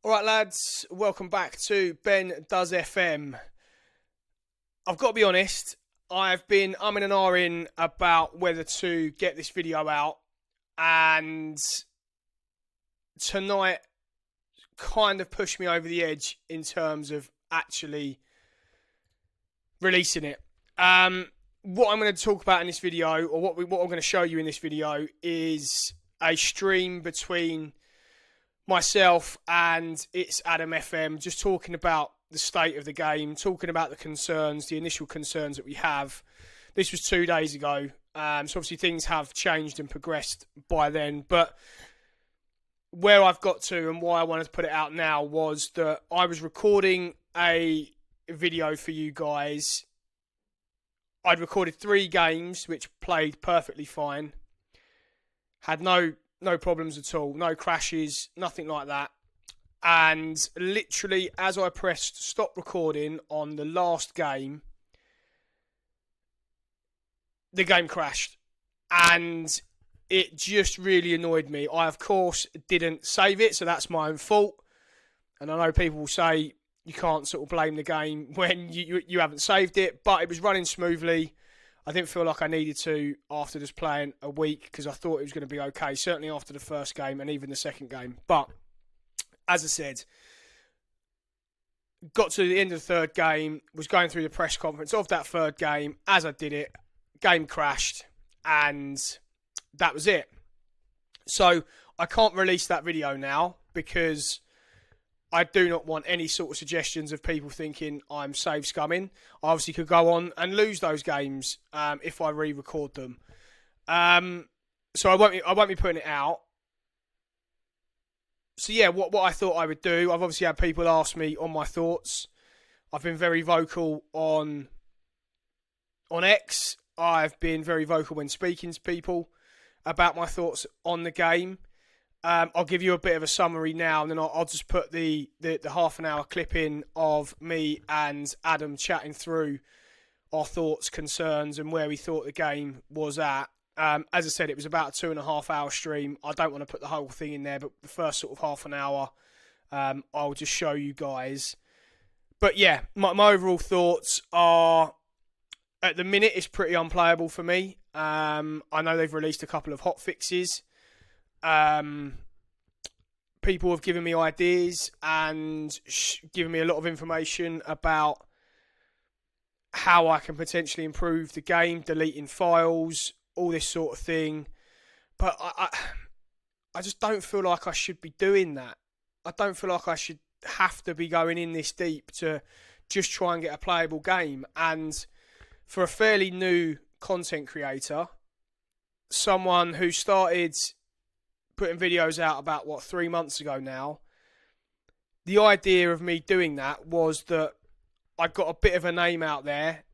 All right, lads, welcome back to Ben Does FM. I've got to be honest, I've been umming and ahhing about whether to get this video out, and tonight kind of pushed me over the edge in terms of actually releasing it. What I'm going to talk about in this video, or what I'm going to show you in this video, is a stream between myself and ItsAdamFM, just talking about the state of the game, talking about the concerns, the initial concerns that we have. This was 2 days ago, so obviously things have changed and progressed by then, but where I've got to and why I wanted to put it out now was that I was recording a video for you guys. I'd recorded 3 games which played perfectly fine, had no problems at all, no crashes, nothing like that. And literally, as I pressed stop recording on the last game, the game crashed. And it just really annoyed me. I, of course, didn't save it, so that's my own fault. And I know people will say you can't sort of blame the game when you haven't saved it, but it was running smoothly. I didn't feel like I needed to after just playing a week, because I thought it was going to be okay, certainly after the first game and even the second game. But, as I said, got to the end of the third game, was going through the press conference of that third game. As I did it, game crashed, and that was it. So, I can't release that video now, because I do not want any sort of suggestions of people thinking I'm save scumming. I obviously could go on and lose those games if I re-record them. So I won't be putting it out. So yeah, what I thought I would do, I've obviously had people ask me on my thoughts. I've been very vocal on X. I've been very vocal when speaking to people about my thoughts on the game. I'll give you a bit of a summary now, and then I'll just put the half an hour clip in of me and Adam chatting through our thoughts, concerns, and where we thought the game was at. As I said, it was about a 2.5 hour stream. I don't want to put the whole thing in there, but the first sort of half an hour, I'll just show you guys. But yeah, my overall thoughts are, at the minute, it's pretty unplayable for me. I know they've released a couple of hot fixes. People have given me ideas and given me a lot of information about how I can potentially improve the game, deleting files, all this sort of thing. But I just don't feel like I should be doing that. I don't feel like I should have to be going in this deep to just try and get a playable game. And for a fairly new content creator, someone who started putting videos out about 3 months ago now, the idea of me doing that was that I got a bit of a name out there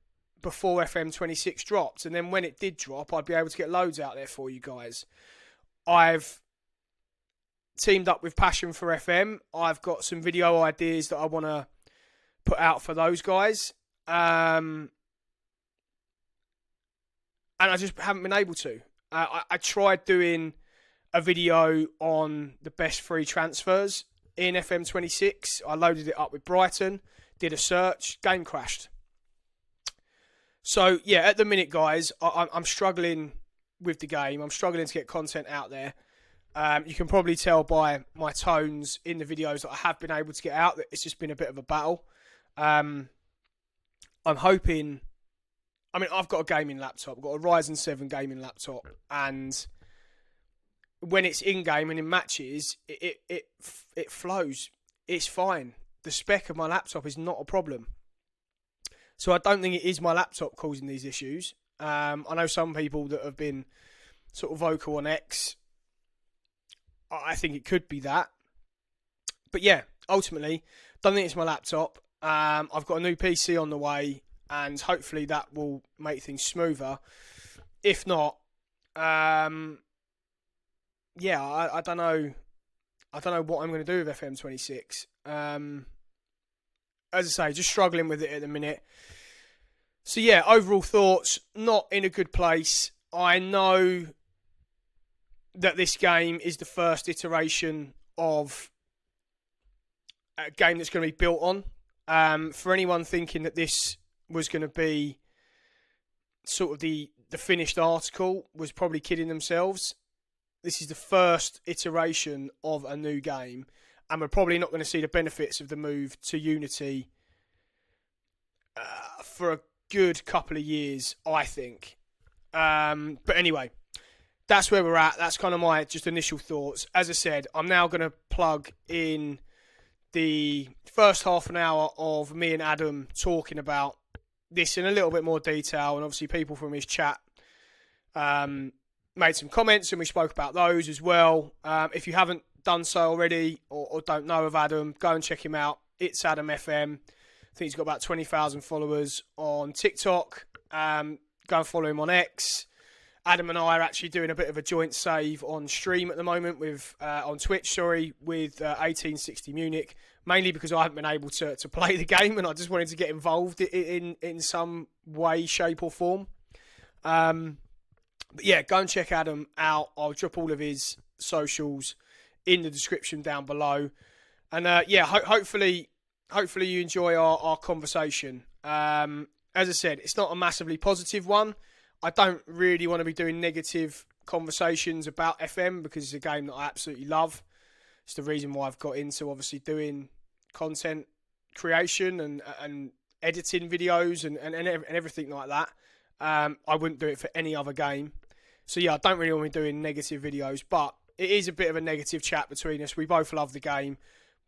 before FM26 dropped, and then when it did drop, I'd be able to get loads out there for you guys. I've teamed up with Passion for FM. I've got some video ideas that I want to put out for those guys, and I just haven't been able to. I tried doing a video on the best free transfers in FM26. I loaded it up with Brighton, did a search, game crashed. So, yeah, at the minute, guys, I'm struggling with the game. I'm struggling to get content out there. You can probably tell by my tones in the videos that I have been able to get out that it's just been a bit of a battle. I'm hoping... I mean, I've got a gaming laptop. I've got a Ryzen 7 gaming laptop, and when it's in-game and in matches, it flows. It's fine. The spec of my laptop is not a problem. So I don't think it is my laptop causing these issues. I know some people that have been sort of vocal on X. I think it could be that. But yeah, ultimately, don't think it's my laptop. I've got a new PC on the way, and hopefully that will make things smoother. If not, yeah, I don't know. I don't know what I'm going to do with FM26. As I say, just struggling with it at the minute. So yeah, overall thoughts, not in a good place. I know that this game is the first iteration of a game that's going to be built on. For anyone thinking that this was going to be sort of the finished article, was probably kidding themselves. This is the first iteration of a new game, and we're probably not going to see the benefits of the move to Unity for a good couple of years, I think. But anyway, that's where we're at. That's kind of my just initial thoughts. As I said, I'm now going to plug in the first half an hour of me and Adam talking about this in a little bit more detail, and obviously people from his chat made some comments and we spoke about those as well. If you haven't done so already or don't know of Adam, go and check him out. ItsAdamFM. I think he's got about 20,000 followers on TikTok. Go and follow him on X. Adam and I are actually doing a bit of a joint save on stream at the moment with on Twitch, with 1860 Munich, mainly because I haven't been able to play the game and I just wanted to get involved in some way, shape or form. But yeah, go and check Adam out. I'll drop all of his socials in the description down below. And hopefully you enjoy our conversation. As I said, it's not a massively positive one. I don't really want to be doing negative conversations about FM because it's a game that I absolutely love. It's the reason why I've got into obviously doing content creation and editing videos and everything like that. I wouldn't do it for any other game. So yeah, I don't really want to be doing negative videos, but it is a bit of a negative chat between us. We both love the game.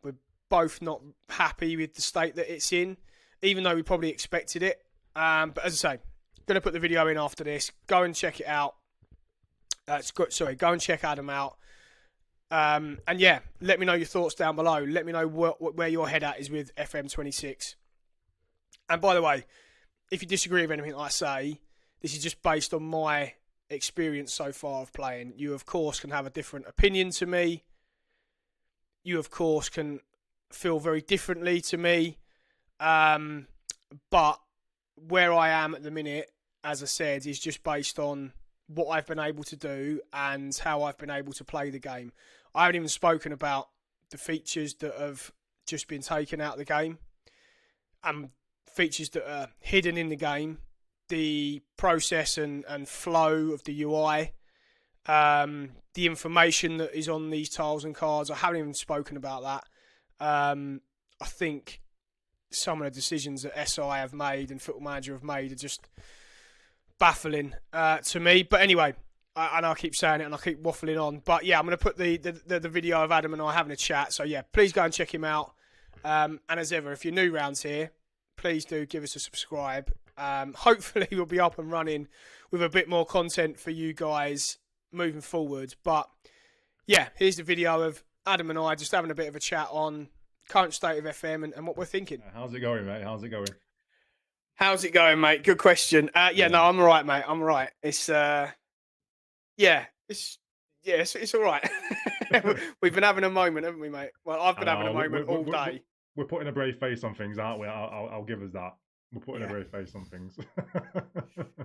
We're both not happy with the state that it's in, even though we probably expected it. But as I say, going to put the video in after this. Go and check it out. Go and check Adam out. And yeah, let me know your thoughts down below. Let me know where your head at is with FM26. And by the way, if you disagree with anything I say, this is just based on my experience so far of playing. You, of course, can have a different opinion to me. You, of course, can feel very differently to me. But where I am at the minute, as I said, is just based on what I've been able to do and how I've been able to play the game. I haven't even spoken about the features that have just been taken out of the game and features that are hidden in the game, the process and flow of the UI, the information that is on these tiles and cards. I haven't even spoken about that. I think some of the decisions that SI have made and Football Manager have made are just baffling to me. But anyway, I keep saying it and I keep waffling on. But yeah, I'm going to put the video of Adam and I having a chat. So yeah, please go and check him out. And as ever, if you're new round here, please do give us a subscribe. Hopefully we'll be up and running with a bit more content for you guys moving forward. But yeah, here's the video of Adam and I just having a bit of a chat on current state of FM and what we're thinking. How's it going, mate? How's it going? How's it going, mate? Good question. No, I'm all right, mate. I'm all right. It's all right. We've been having a moment, haven't we, mate? Well, I've been having a moment all day. We're putting a brave face on things, aren't we? I'll give us that. We're putting a brave face on things.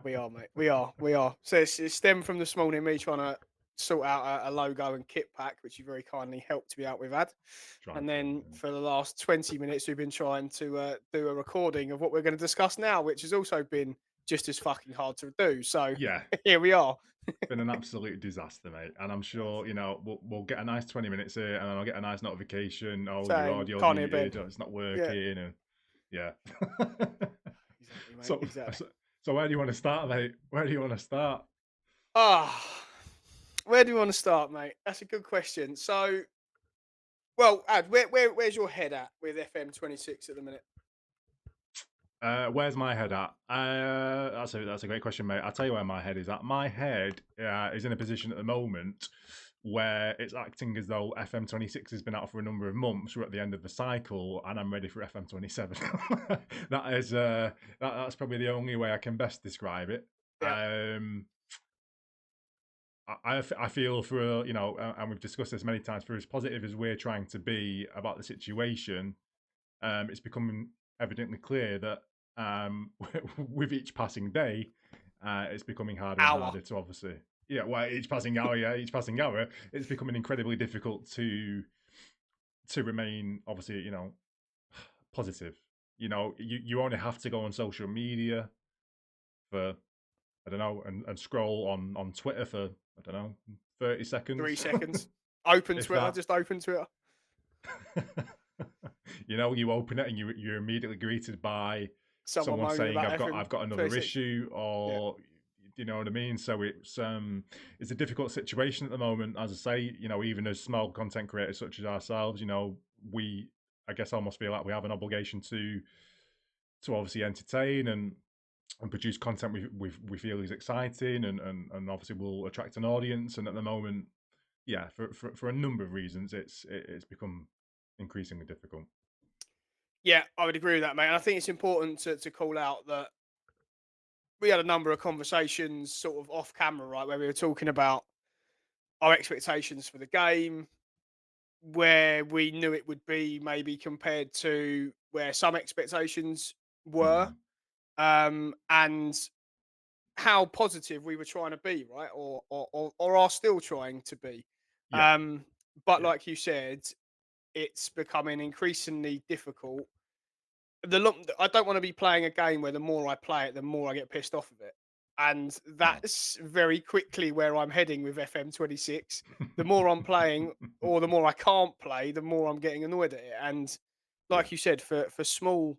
We are, mate. We are. So it's stemmed from this morning, me trying to sort out a logo and kit pack, which you very kindly helped me out with, Ad. And then for the last 20 minutes, we've been trying to do a recording of what we're going to discuss now, which has also been just as fucking hard to do. So yeah, here we are. It's been an absolute disaster, mate. And I'm sure, we'll get a nice 20 minutes here and then I'll get a nice notification. Oh, your audio's muted, or it's not working. Yeah. And yeah. Exactly, mate. So where do you want to start, mate? Where do you want to start? Where do you want to start, mate? That's a good question. So, well, Ad, where's your head at with FM26 at the minute? Where's my head at? That's a great question, mate. I'll tell you where my head is at. My head is in a position at the moment where it's acting as though FM26 has been out for a number of months. We're at the end of the cycle, and I'm ready for FM27. That's probably the only way I can best describe it. Yeah. I feel for, and we've discussed this many times, for as positive as we're trying to be about the situation, it's becoming evidently clear that with each passing day, it's becoming harder and harder to obviously... Yeah, well, each passing hour, it's becoming incredibly difficult to to remain obviously, positive. You only have to go on social media for, I don't know, and scroll on Twitter for, I don't know, 30 3 seconds, seconds. Open if Twitter, that. just open Twitter. You open it and you're immediately greeted by Someone someone moaning saying, about I've got another FM26. issue, Yeah. or you know what I mean. So it's a difficult situation at the moment. As I say, even as small content creators such as ourselves, we, I guess, almost feel like we have an obligation to obviously entertain and produce content we feel is exciting and obviously will attract an audience. And at the moment, yeah, for a number of reasons, it's become increasingly difficult. Yeah, I would agree with that, mate. And I think it's important to call out that we had a number of conversations sort of off camera, right, where we were talking about our expectations for the game, where we knew it would be maybe compared to where some expectations were, Mm-hmm. and how positive we were trying to be, right, or are still trying to be. Yeah, But yeah, like you said, it's becoming increasingly difficult. I don't want to be playing a game where the more I play it, the more I get pissed off of it, and no. that's very quickly where I'm heading with FM26. The more I'm playing, or the more I can't play, the more I'm getting annoyed at it. And Yeah, like you said, for small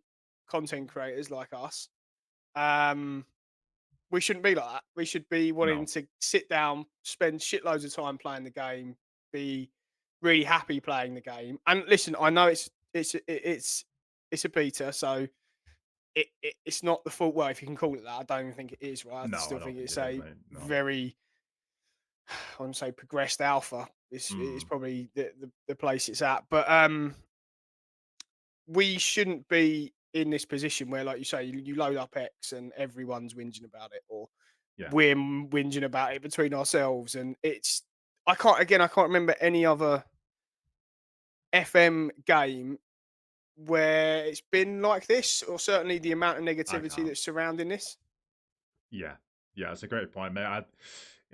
content creators like us, um, we shouldn't be like that. We should be wanting no, to sit down, spend shitloads of time playing the game, be really happy playing the game. And listen, I know it's a beta, so it's not the full. Well, if you can call it that, I don't even think it is. Right, I no. I still don't think think it's it is, a mate. No. very, I wouldn't say progressed alpha. It's Mm. probably the place it's at. But we shouldn't be in this position where, like you say, you load up X and everyone's whinging about it, or Yeah, we're whinging about it between ourselves. And it's I can't remember any other FM game where it's been like this, or certainly the amount of I negativity can't. that's surrounding this. Yeah, yeah. It's a great point, mate.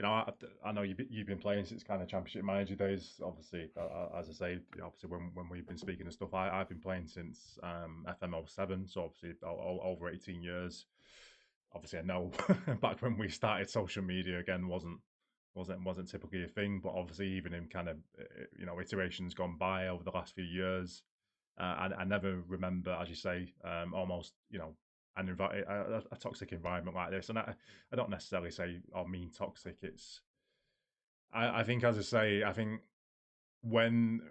I know you've been playing since kind of Championship Manager days. Obviously, as I say, obviously when we've been speaking and stuff, I've been playing since FM07, so obviously over 18 years. Obviously, I know back when we started, social media again wasn't typically a thing, but obviously even in kind of iterations gone by over the last few years, I never remember, as you say, almost a toxic environment like this. And I don't necessarily say or mean toxic. I think, as I say, I think when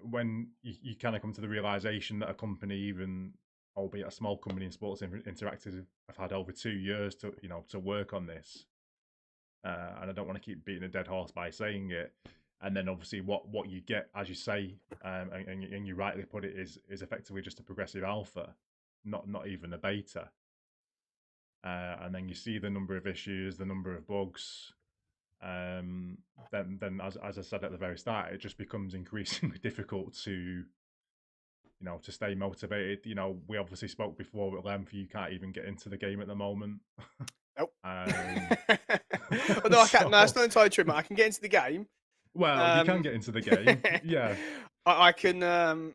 you kind of come to the realization that a company, even albeit a small company in Sports Interactive, have had over 2 years to work on this, and I don't want to keep beating a dead horse by saying it. And then obviously what you get, as you say, and you rightly put it, is effectively just a progressive alpha, not even a beta. And then you see the number of issues, the number of bugs. Then as I said at the very start, it just becomes increasingly difficult to stay motivated. We obviously spoke before at length. You can't even get into the game at the moment. Nope. um, Well, no, I can't. No, it's so not entirely true, mate. I can get into the game. well, you can Um, get into the game. Yeah, I can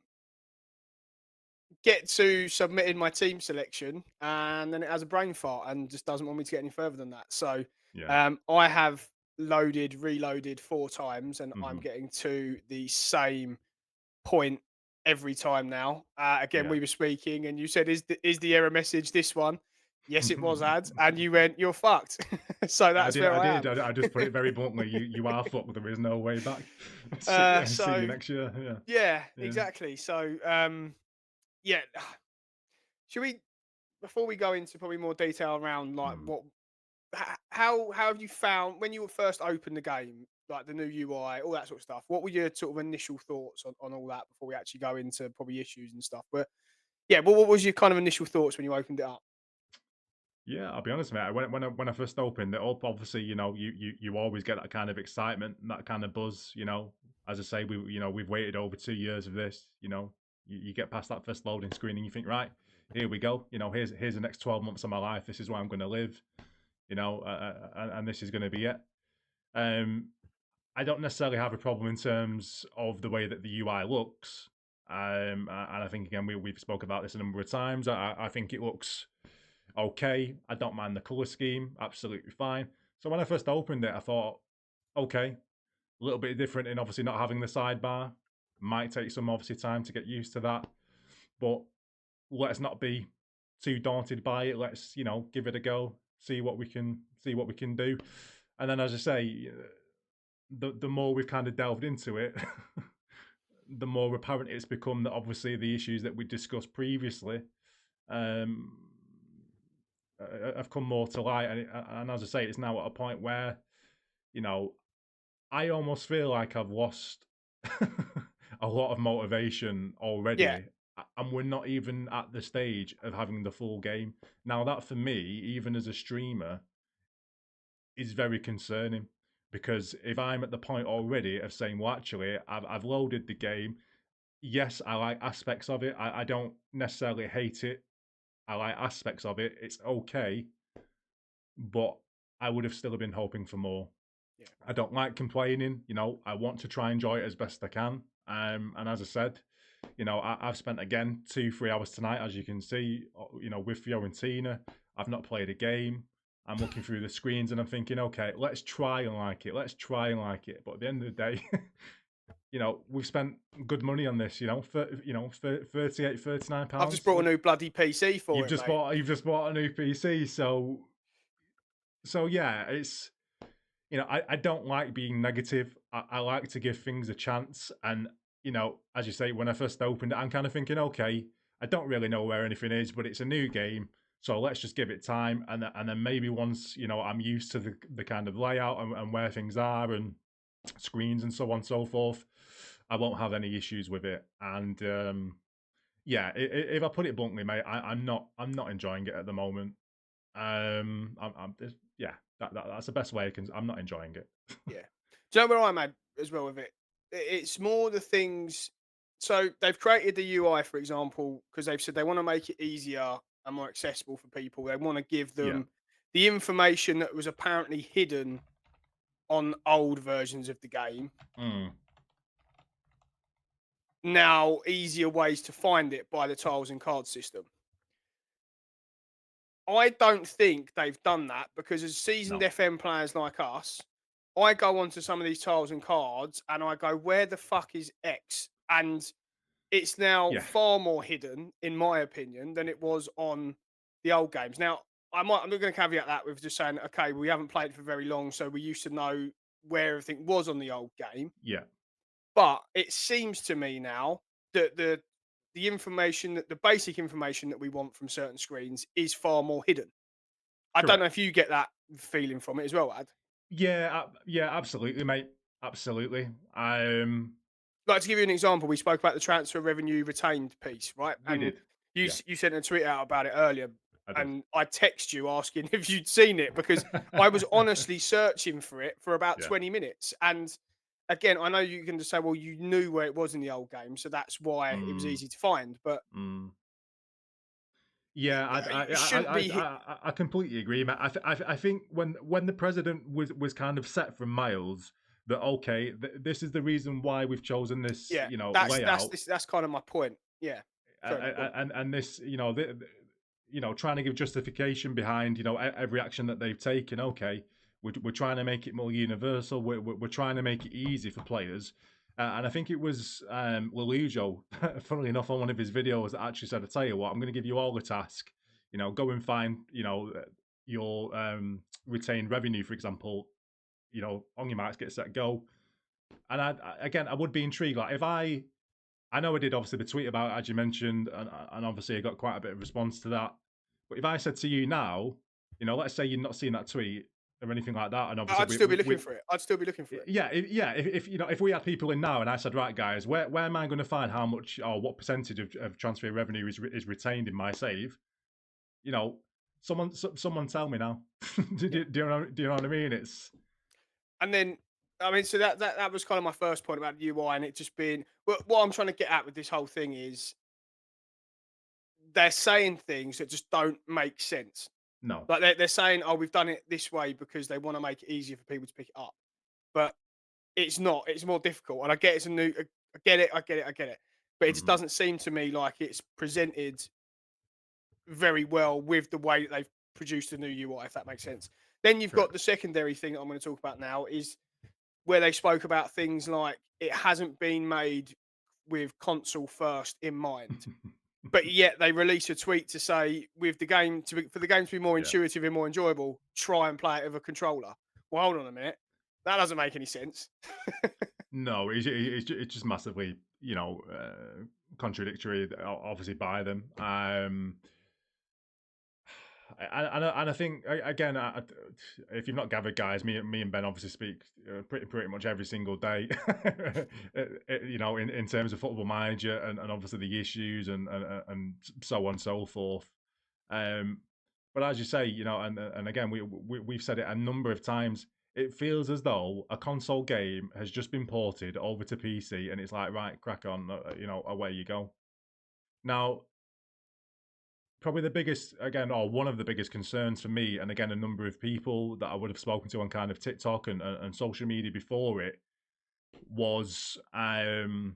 get to submitting my team selection, and then it has a brain fart and just doesn't want me to get any further than that. So yeah. I have loaded, reloaded 4 times, and I'm Hmm. getting to the same point every time now. Again, Yeah. we were speaking, and you said, "Is the error message this one?" Yes, it was, ad, and you went, "You're fucked." So I that's did. where I I did. am. I just put it very bluntly. You are fucked. There is no way back. See you So next year. Yeah. yeah, Yeah. exactly. So yeah, should we, before we go into probably more detail around like Mm. what how have you found when you first opened the game, like the new UI, all that sort of stuff? What were your sort of initial thoughts on all that before we actually go into probably issues and stuff? But yeah, what was your kind of initial thoughts when you opened it up? Yeah, I'll be honest, mate. When I first opened it up, obviously, you always get that kind of excitement, and that kind of buzz. As I say, we've waited over 2 years of this. You get past that first loading screen, and you think, right, here we go. Here's the next 12 months of my life. This is where I'm going to live. And this is going to be it. Um, I don't necessarily have a problem in terms of the way that the UI looks. And I think again we've spoke about this a number of times. I think it looks okay. I don't mind the color scheme, absolutely fine. So when I first opened it, I thought, okay, a little bit different in obviously not having the sidebar. Might take some obviously time to get used to that, but let's not be too daunted by it. Let's give it a go, see what we can do. And then, as I say, the more we've kind of delved into it, the more apparent it's become that obviously the issues that we discussed previously um, have come more to light. And as I say, it's now at a point where you know I almost feel like I've lost a lot of motivation Yeah, already, and we're not even at the stage of having the full game. Now, that for me, even as a streamer, is very concerning because if I'm at the point already of saying, well, actually, I've loaded the game. Yes, I like aspects of it. I don't necessarily hate it. I like aspects of it. It's okay, but I would have still been hoping for more. yeah, I don't like complaining. I want to try and enjoy it as best I can. And as I said, I've spent again 2-3 hours tonight, as you can see. With Fiorentina, I've not played a game. I'm looking through the screens and I'm thinking, okay, let's try and like it. Let's try and like it. But at the end of the day, we've spent good money on this. For 38, 39 I've just pounds. brought a new bloody PC for it, mate. You've just bought a new PC. So yeah, it's I don't like being negative. I like to give things a chance. And, as you say, when I first opened it, I'm kind of thinking, okay, I don't really know where anything is, but it's a new game. So let's just give it time. And then maybe once, I'm used to the kind of layout and where things are and screens and so on and so forth, I won't have any issues with it. And yeah, if I put it bluntly, mate, I'm not enjoying it at the moment. Yeah, that's the best way I can. I'm not enjoying it. Yeah. Do you know where I'm at as well with it? It's more the things. So they've created the UI, for example, because they've said they want to make it easier and more accessible for people. They want to give Yeah. them the information that was apparently hidden on old versions of the game. Mm. Now, easier ways to find it by the tiles and card system. I don't think they've done that because as seasoned No. FM players like us, I go onto some of these tiles and cards and I go, where the fuck is X? And it's now Yeah. far more hidden, in my opinion, than it was on the old games. Now, I'm not going to caveat that with just saying, okay, we haven't played for very long, so we used to know where everything was on the old game. Yeah. But it seems to me now that the information that the basic information that we want from certain screens is far more hidden. I don't know Correct. if you get that feeling from it as well, Ad. Yeah. Yeah. Absolutely, mate. Absolutely. Like to give you an example, we spoke about the transfer revenue retained piece, right? We And did. you Yeah. you sent a tweet out about it earlier, I did. and I text you asking if you'd seen it because I was honestly searching for it for about Yeah. 20 minutes. And again, I know you can just say, well, you knew where it was in the old game, so that's why it was Mm. easy to find. But Mm. Yeah, it shouldn't be hit. I completely agree, mate. I think when the president was kind of set from Miles that okay, this is the reason why we've chosen this, Yeah, layout, that's kind of my point. Yeah, sorry, mate, go on. and this, trying to give justification behind, every action that they've taken. Okay, we're trying to make it more universal. We're trying to make it easy for players. And I think it was Lelujo, funnily enough, on one of his videos that actually said, I tell you what, I'm going to give you all the task. Go and find, your retained revenue, for example, on your marks, get set, go. And again, I would be intrigued. Like if I know I did obviously the tweet about it, as you mentioned, and obviously I got quite a bit of response to that. But if I said to you now, let's say you're not seeing that tweet or anything like that, and obviously I'd still be looking for it. I'd still be looking for it. yeah, if we had people in now and I said, right, guys, where am I going to find how much or what percentage of transfer revenue is retained in my save? Someone tell me now. Yeah. Do you know what I mean? It's And then, I mean, so that was kind of my first point about the UI, and it just being. Well, what I'm trying to get at with this whole thing is they're saying things that just don't make sense. no. Like they're saying, "Oh, we've done it this way because they want to make it easier for people to pick it up," but it's not. It's more difficult, and I get it's a new. I get it. I get it. I get it. but it just hmm doesn't seem to me like it's presented very well with the way that they've produced the new UI, if that makes sense. Then you've got the correct. secondary thing that I'm going to talk about now is where they spoke about things like it hasn't been made with console first in mind. But yet they release a tweet to say, with the game for the game to be more Yeah. intuitive and more enjoyable, try and play it with a controller. Well, hold on a minute, that doesn't make any sense. No, it's just massively, contradictory. Obviously, by them. And I think again, if you've not gathered, guys, me and Ben obviously speak pretty much every single day. In terms of Football Manager and obviously the issues and so on and so forth. Um, but as you say, and again, we've said it a number of times. It feels as though a console game has just been ported over to PC, and it's like, right, crack on, away you go. Now, probably the biggest, again, or one of the biggest concerns for me, and again, a number of people that I would have spoken to on kind of TikTok and social media before it, was, you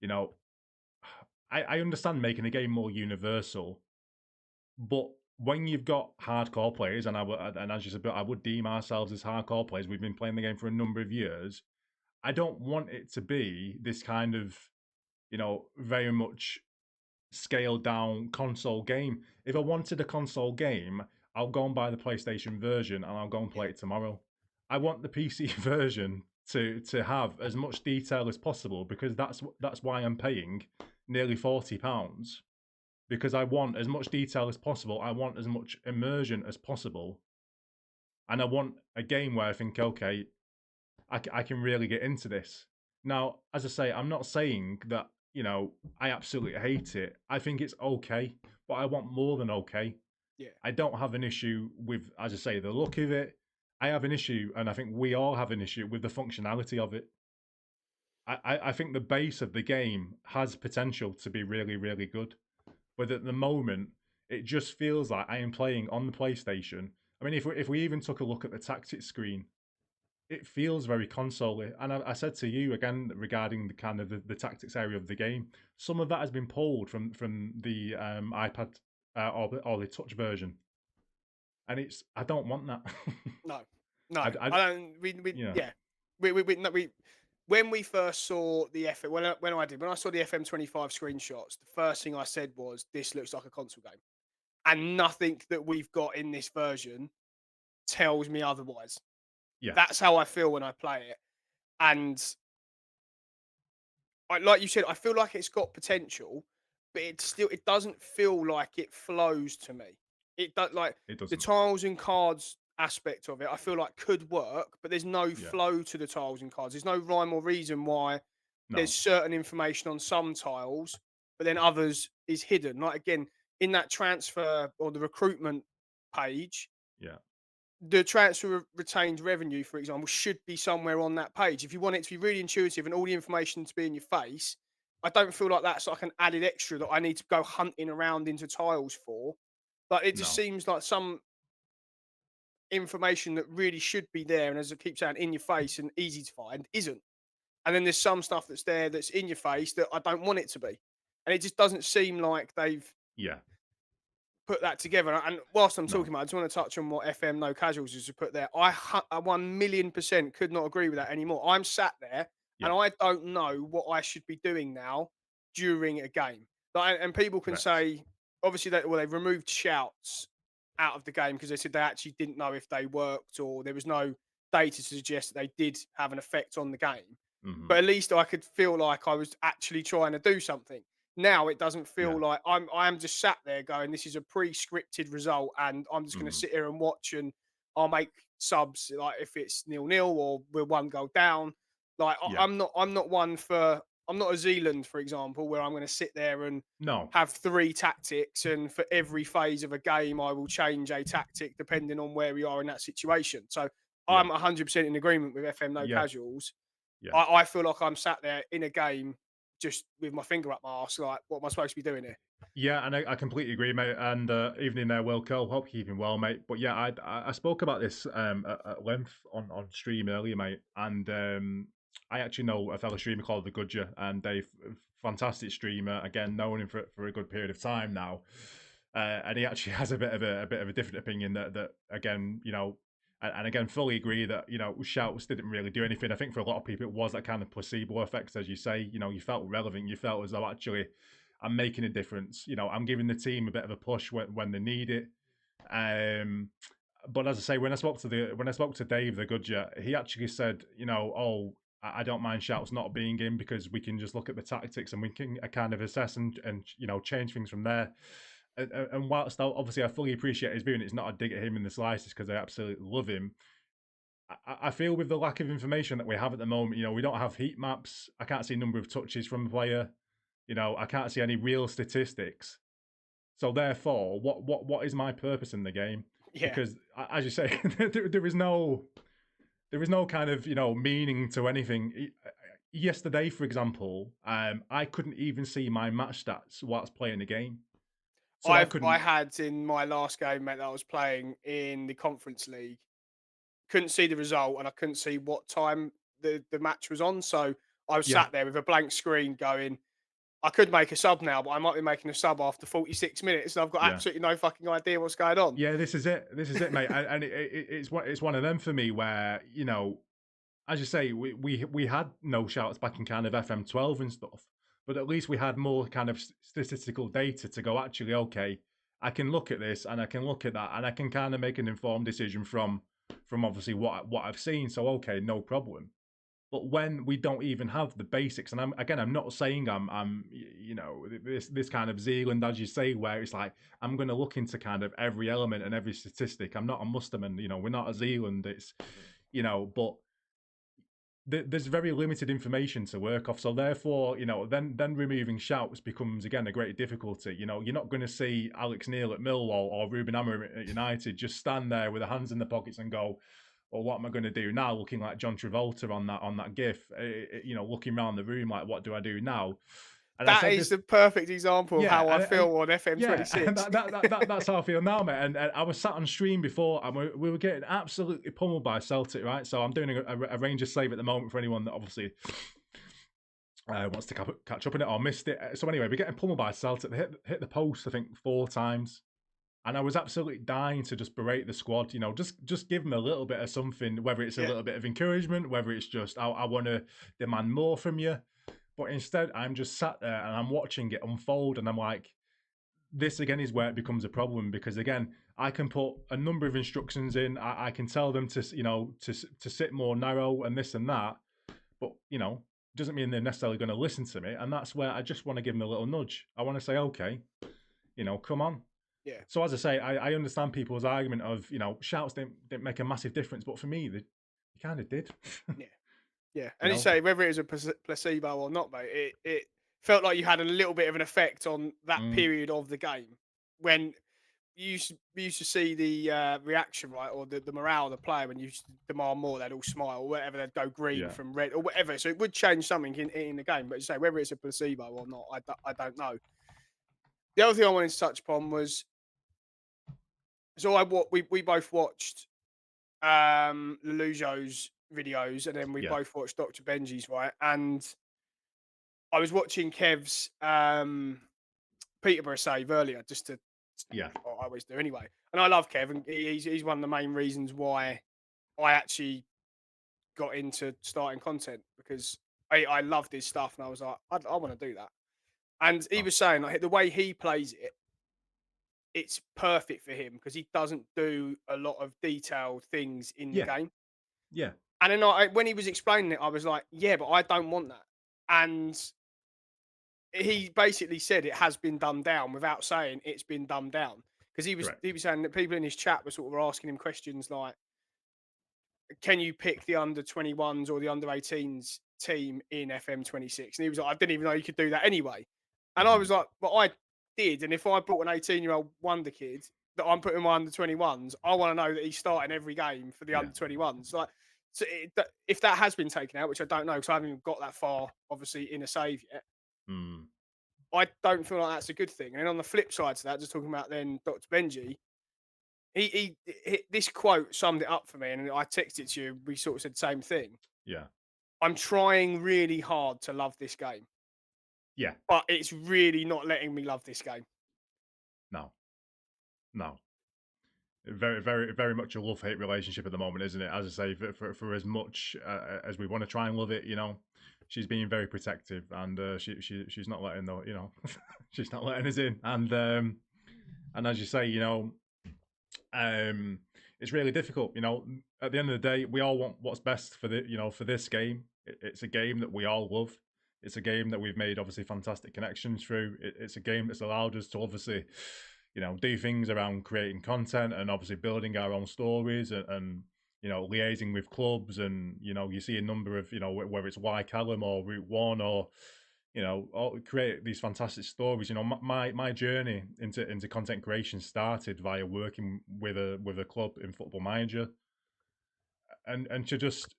know, I understand making a game more universal, but when you've got hardcore players, and as you said, I would deem ourselves as hardcore players. We've been playing the game for a number of years. I don't want it to be this kind of, very much scaled down console game. If I wanted a console game, I'll go and buy the PlayStation version and I'll go and Yeah, play it tomorrow. I want the PC version to have as much detail as possible because that's why I'm paying nearly £40, because I want as much detail as possible. I want as much immersion as possible, and I want a game where I think, okay, I can really get into this. Now, as I say, I'm not saying that, I absolutely hate it. I think it's okay, but I want more than okay. yeah, I don't have an issue with, as I say, the look of it. I have an issue, and I think we all have an issue with the functionality of it. I think the base of the game has potential to be really, really good. But at the moment, it just feels like I am playing on the PlayStation. I mean, if we even took a look at the tactics screen, it feels very console-y. And I said to you again regarding the kind of the tactics area of the game, some of that has been pulled from the iPad or the touch version, and I don't want that. no, no, I I don't. We yeah yeah, no, we when we first saw the FM, when I saw the FM25 screenshots, the first thing I said was, "This looks like a console game," and nothing that we've got in this version tells me otherwise. yeah That's how I feel when I play it, and like you said, I feel like it's got potential, but it doesn't feel like it flows to me. It does like it the doesn't. tiles and cards aspect of it. I feel like could work, but there's no Yeah, flow to the tiles and cards. There's no rhyme or reason why there's no, certain information on some tiles, but then others is hidden. Like again, in that transfer or the recruitment page, yeah, the transfer of retained revenue, for example, should be somewhere on that page. If you want it to be really intuitive and all the information to be in your face, I don't feel like that's like an added extra that I need to go hunting around into tiles for. Like it just no, seems like some information that really should be there, and as I keep saying, in your face and easy to find, isn't. And then there's some stuff that's there that's in your face that I don't want it to be, and it just doesn't seem like they've yeah, put that together. And whilst I'm no, talking about it, I just want to touch on what FM No Casuals has put there. I 1,000,000% could not agree with that anymore. I'm sat there yeah, and I don't know what I should be doing now during a game. Like, and people can correct. say, obviously, they removed shouts out of the game because they said they actually didn't know if they worked or there was no data to suggest that they did have an effect on the game. hmm But at least I could feel like I was actually trying to do something. Now it doesn't feel Yeah, like I am just sat there going, this is a pre-scripted result, and I'm just going to hmm sit here and watch, and I'll make subs like if it's 0-0 or we're one goal down. Like yeah, I'm not one for I'm not a Zealand, for example, where I'm going to sit there and no, have three tactics, and for every phase of a game, I will change a tactic depending on where we are in that situation. So yeah, I'm 100% in agreement with FM No yeah, Casuals. yeah. I feel like I'm sat there in a game just with my finger up my arse, like, what am I supposed to be doing here? Yeah, and I completely agree, mate. And evening there, Wilco. Hope you're keeping well, mate. But yeah, I spoke about this at length on stream earlier, mate. And I actually know a fellow streamer called the Gudger, and they fantastic streamer. Again, known him for a good period of time now, and he actually has a bit of a different opinion that again, and again, fully agree that shouts didn't really do anything. I think for a lot of people, it was that kind of placebo effect, as you say. You felt relevant. You felt as though actually I'm making a difference. I'm giving the team a bit of a push when they need it. But as I say, when I spoke to Dave the Gudger, he actually said, oh, I don't mind shouts not being in because we can just look at the tactics and we can kind of assess and change things from there. And whilst obviously I fully appreciate his view, and it's not a dig at him in the slightest because I absolutely love him. I feel with the lack of information that we have at the moment, we don't have heat maps. I can't see number of touches from the player. I can't see any real statistics. So therefore, what is my purpose in the game? Yeah. Because as you say, there is no kind of meaning to anything. Yesterday, for example, I couldn't even see my match stats whilst playing the game, so I I couldn't. had in my last game, mate, that I was playing in the Conference League, couldn't see the result and I couldn't see what time the match was on. So I was Yeah, sat there with a blank screen going, I could make a sub now, but I might be making a sub after 46 minutes and I've got yeah, absolutely no fucking idea what's going on. yeah. This is it. This is it, mate. And it's one of them for me where as you say, we had no shouts back in kind of FM12 and stuff, but at least we had more kind of statistical data to go, actually, okay, I can look at this and I can look at that and I can kind of make an informed decision from obviously what I've seen. So okay, no problem. But when we don't even have the basics, and I'm not saying I'm this kind of Zealand, as you say, where it's like I'm going to look into kind of every element and every statistic. I'm not a Musterman, we're not a Zealand. It's but there's very limited information to work off. So therefore, then removing shouts becomes again a great difficulty. You're not going to see Alex Neil at Millwall or Ruben Amorim at United just stand there with their hands in the pockets and go, "Well, what am I going to do now?" Looking like John Travolta on that GIF, looking around the room like, "What do I do now?" And I That said is this, the perfect example of yeah, how I feel on yeah, and FM26. that's how I feel now, mate. And I was sat on stream before, and we were getting absolutely pummeled by Celtic, right? So I'm doing a Rangers save at the moment for anyone that obviously wants to catch up in it or missed it. So anyway, we're getting pummeled by Celtic. They hit the post, I think, 4 times. And I was absolutely dying to just berate the squad, just give them a little bit of something, whether it's a Yeah. little bit of encouragement, whether it's just, I want to demand more from you. But instead, I'm just sat there and I'm watching it unfold. And I'm like, this again is where it becomes a problem because, again, I can put a number of instructions in. I can tell them to, to sit more narrow and this and that. But, doesn't mean they're necessarily going to listen to me. And that's where I just want to give them a little nudge. I want to say, okay, come on. Yeah. So as I say, I understand people's argument of shouts didn't make a massive difference, but for me they kind of did. Yeah. Yeah. you And you know, say whether it was a placebo or not, mate, it felt like you had a little bit of an effect on that mm, period of the game when we used to see the reaction, right, or the morale of the player when you used to demand more, they'd all smile, or whatever, they'd go green yeah, from red or whatever. So it would change something in the game. But you say whether it's a placebo or not, I don't know. The other thing I wanted to touch upon was so we both watched Lelujo's videos and then we yeah, both watched Dr. Benji's, right? And I was watching Kev's Peterborough save earlier, just to yeah, I always do anyway. And I love Kev, and he's one of the main reasons why I actually got into starting content because I loved his stuff, and I was like, I want to do that. And he oh, was saying like the way he plays it, it's perfect for him because he doesn't do a lot of detailed things in the yeah, game. yeah, And then when he was explaining it, I was like, yeah, but I don't want that. And he basically said it has been dumbed down without saying it's been dumbed down because correct, he was saying that people in his chat were sort of asking him questions like, "Can you pick the under 21s or the under 18s team in FM26?" And he was like, "I didn't even know you could do that anyway." And I hmm, was like, "But I did." And if I brought an 18-year-old wonder kid that I'm putting my under 21s, I want to know that he's starting every game for the yeah, under 21s. Like, so if that has been taken out, which I don't know because I haven't even got that far, obviously, in a save yet, mm, I don't feel like that's a good thing. And then on the flip side to that, just talking about then Dr. Benji, this quote summed it up for me, and I texted it to you. We sort of said the same thing. yeah, I'm trying really hard to love this game, Yeah, but it's really not letting me love this game. no, no. Very, very, very much a love-hate relationship at the moment, isn't it? As I say, for as much as we want to try and love it, she's being very protective, and she's not letting she's not letting us in, and as you say, it's really difficult. At the end of the day, we all want what's best for this game. It's a game that we all love. It's a game that we've made obviously fantastic connections through. It's a game that's allowed us to obviously, do things around creating content and obviously building our own stories and liaising with clubs, and you see a number of whether it's Y Callum or Route One or create these fantastic stories. My journey into content creation started via working with a club in Football Manager, and to just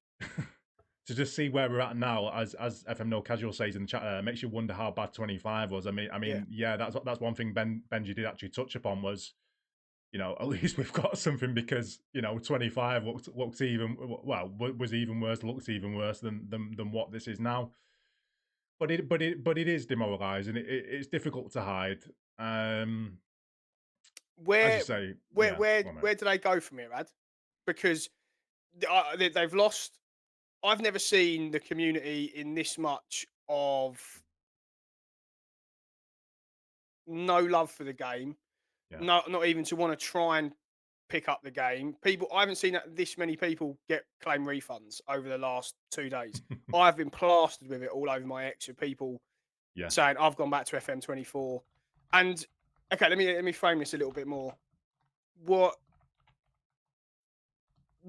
to just see where we're at now, as FM No Casual says in the chat, makes you wonder how bad 25 was. Yeah, that's one thing Benji did actually touch upon was, at least we've got something, because 25 looks even was even worse, looks even worse than what this is now. But it is demoralising. It's difficult to hide. As you Where say, where yeah. where Go on, mate. where do they go from here, Ad? Because they've lost. I've never seen the community in this much of no love for the game. Yeah. No, not even to want to try and pick up the game. I haven't seen this many people claim refunds over the last 2 days. I've been plastered with it all over my X with people Yeah. saying I've gone back to FM24. And okay, let me frame this a little bit more. What?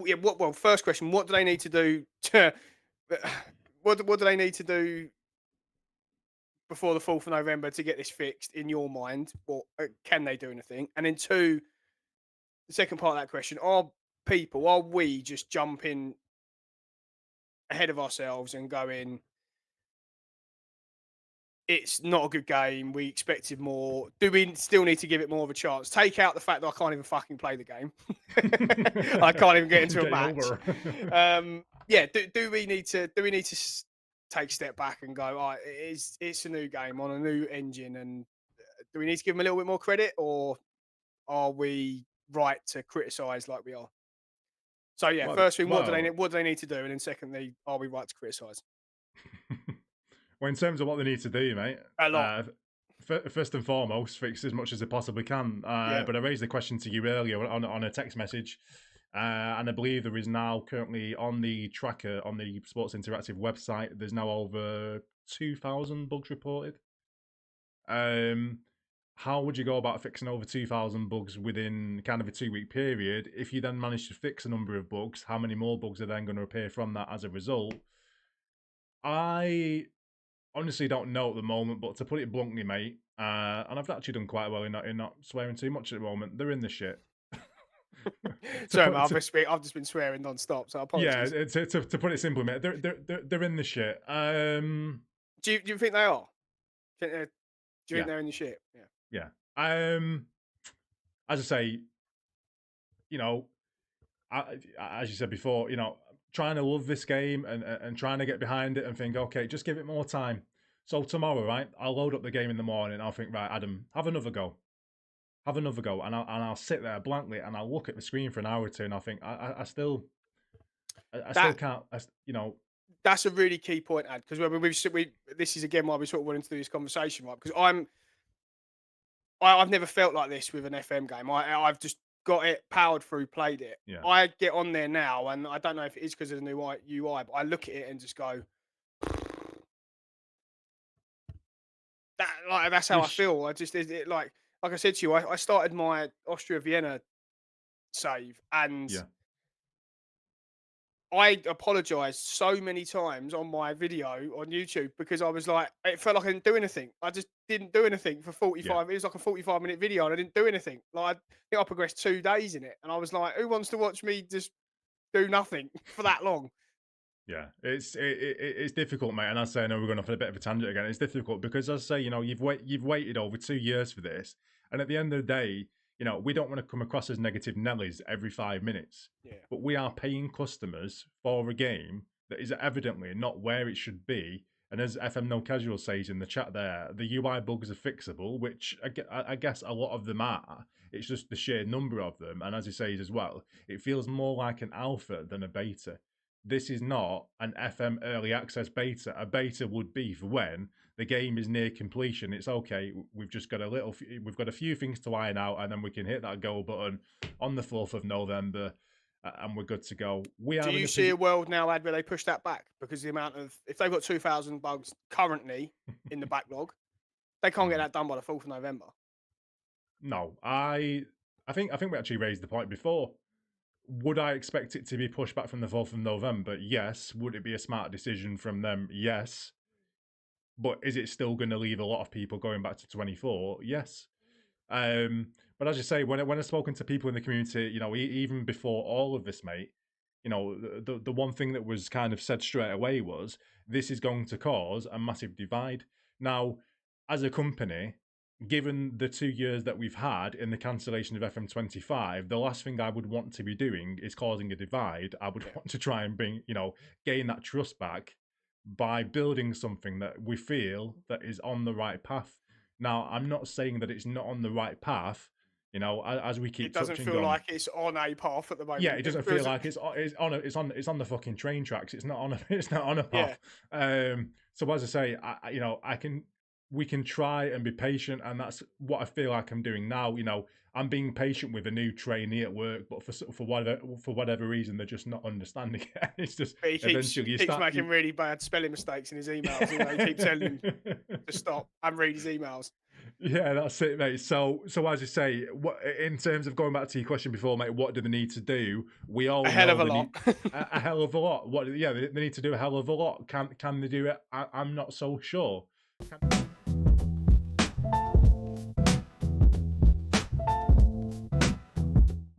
Yeah. What? Well, first question: what do they need to do to? What do they need to do before the 4th of November to get this fixed in your mind? Or can they do anything? And then two, the second part of that question: are we just jumping ahead of ourselves and going, it's not a good game, we expected more? Do we still need to give it more of a chance? Take out the fact that I can't even fucking play the game. I can't even get into a Game match. over. Yeah, do we need to take a step back and go, all right, it's a new game on a new engine, and do we need to give them a little bit more credit, or are we right to criticise like we are? So yeah, well, first thing, well, what do they need to do, and then secondly, are we right to criticise? well, in terms of what they need to do, mate, A lot, first and foremost, fix as much as they possibly can. yeah. But I raised the question to you earlier on a text message, and I believe there is now currently on the tracker on the Sports Interactive website, there's now over 2,000 bugs reported. Um, how would you go about fixing over 2,000 bugs within kind of a 2-week period? If you then manage to fix a number of bugs, how many more bugs are then going to appear from that as a result? I honestly don't know at the moment, but to put it bluntly, mate, and I've actually done quite well in not swearing too much at the moment. They're in the shit. Sorry, mate, I've just been swearing non-stop, so Yeah, apologies. to put it simply, mate, they're in the shit. Do you think they are? Do you think Yeah, they're in the shit? Yeah. yeah. As I say, you know, as you said before, trying to love this game and trying to get behind it and think, okay, just give it more time. So tomorrow, right, I'll load up the game in the morning. I'll think, right, Adam, have another go. Have another go, and I'll sit there blankly and I'll look at the screen for an hour or two, and I'll think, I still That can't, that's a really key point, Ad, because this is again why we sort of wanted to do this conversation, right? Because I've never felt like this with an FM game. I've just got it powered through, played it. yeah, I get on there now, and I don't know if it is because of the new UI, but I look at it and just go, that's how I which, feel. I just like I said to you, I started my Austria Vienna save, and yeah, I apologized so many times on my video on YouTube because I was like, it felt like I didn't do anything. I just didn't do anything for yeah. 45. It was like a 45-minute video and I didn't do anything. Like, I think I progressed 2 days in it. And I was like, who wants to watch me just do nothing for that long? Yeah, it's difficult, mate. And I say, I know we're going off on a bit of a tangent again. It's difficult because, as I say, you've waited over 2 years for this, and at the end of the day, we don't want to come across as negative Nellies every 5 minutes, Yeah. but we are paying customers for a game that is evidently not where it should be. And as FM No Casual says in the chat there, the UI bugs are fixable, which I guess a lot of them are. It's just the sheer number of them. And as he says as well, it feels more like an alpha than a beta. This is not an FM early access beta. A beta would be for when the game is near completion. It's okay. We've just got we've got a few things to iron out, and then we can hit that go button on the 4th of November, and we're good to go. Do you see a world now, Ad, where they push that back because the amount of, if they've got 2,000 bugs currently in the backlog, they can't get that done by the 4th of November? No, I think we actually raised the point before. Would I expect it to be pushed back from the 4th of November? Yes. Would it be a smart decision from them? Yes. But is it still going to leave a lot of people going back to 24? Yes. But as you say, when I've spoken to people in the community, you know, even before all of this, mate, you know, the one thing that was kind of said straight away was this is going to cause a massive divide. Now, as a company, given the 2 years that we've had in the cancellation of FM25, the last thing I would want to be doing is causing a divide. I would want to try and gain that trust back by building something that we feel that is on the right path. Now, I'm not saying that it's not on the right path. You know, as we keep touching on, it doesn't feel like it's on a path at the moment. Yeah, it doesn't feel like it's on the fucking train tracks. It's not on a path. Yeah. So as I say, we can try and be patient, and that's what I feel like I'm doing now. You know, I'm being patient with a new trainee at work, but for whatever reason, they're just not understanding it. It's just eventually keeps making really bad spelling mistakes in his emails. He keeps telling him to stop and read his emails. Yeah, that's it, mate. So as you say, what in terms of going back to your question before, mate, what do they need to do? We all a hell of a lot. A hell of a lot. They need to do a hell of a lot. Can they do it? I'm not so sure.